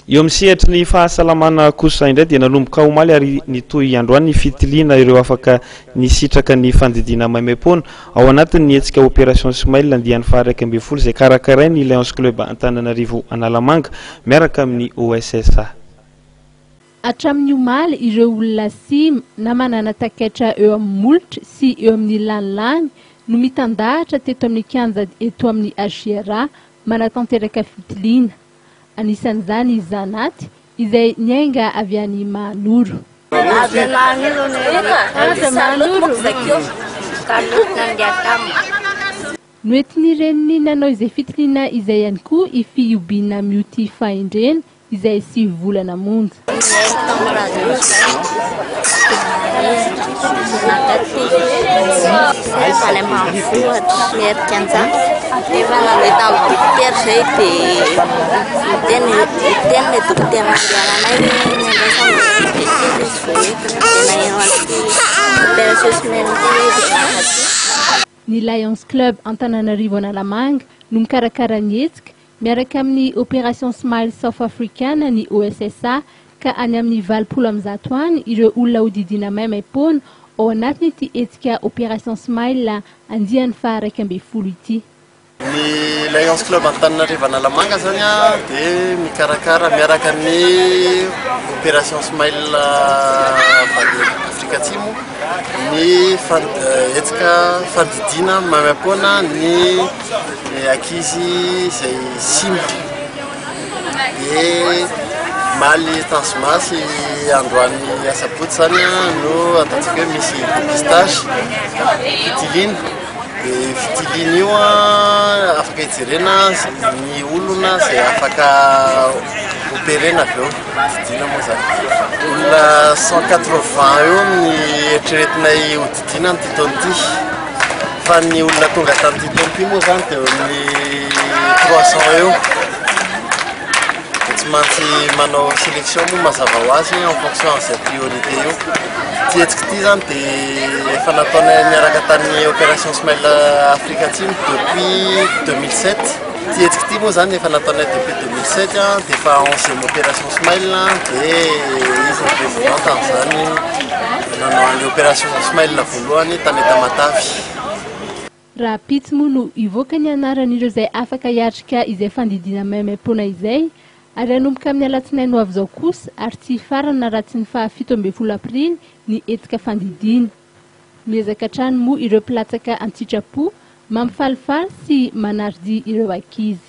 eo amin'ny sehatra ny fahasalamana kosa indray dia nanomboka omaly ary nitoy androany ny fitiliana ireo afaka nisitraka ny fandidiana maimaim-poana ao anatiny ny hetsika opération Smile andiany faha 1 izay karakarainy Lions Club Antananarivo Analamanga miaraka amin'ny OSSA. Hatramin'ny omaly ireo olona simy na manana takaitra eo amin'ny molotra sy eo amin'ny lanilany no mitandahatra teto amin'ny kianja eto amin'ny HGRA manatanteraka fitiliana. Anisan'izany Zanaty izay niainga avy any Mahanoro. Noetiny reniny nanao izay fitiliana izay ihany koa i Fiobina Miuty Faindrena izay 7 volana monja. Ny Lions Club Antananarivo Analamanga no mikarakara ny hetsika miaraka amin'ny Opération Smile South Africana ny OSSA ka any amin'ny 20 any ireo olona hodidina maimaim-poana ao anatin'ity hetsika Opération Smile andiany faha 12 ity. Ny Lions Club Antananarivo Analamanga zany dia mikarakara miaraka ny Opération Smile Afrika Atsimo ny hetsika fandidina maimaim-poana ny akizy izay simy dia maly tansomasy androany asabotsy zany no ataontsika hoe misy dépistage fitilina. Fitilina io afaka hijerena ny olona izay afaka operena avy eo didina moa zany. Olona 180 eo ny eritreretinay hodidina ny taona ity. Fa ny olona tonga tamin'ity taona ity moa zany dia ny 300 eo. Tsy maintsy manao sélection moa mazava ho azy en fonction an'izay priorité io. Ty hetsika ity zany dia efa nataonay niaraka tamin'ny Opération Smile Afrika Atsimo depuis 2007. Ty hetsika ity moa zany efa nataonay depuis 2007 dia efa 11e Opération Smile dia izy ny présidente amin'izany nanao ny Opération Smile voalohany tany Tamatavy. Raha pitsy moa no ivoaka ny anaran'ireo izay afaka hiatrika izay fandidina maimaim-poana izay. Ary anomboka amin'ny alatsinainy ho avy izao kosa ary tsy farany na ratsy ny faha 17 aprily ny hetsika fandidina. Miezaka hatrany moa ireo mpilatsaka an-tsitrapo mampifalifaly sy manaridi ireo ankizy.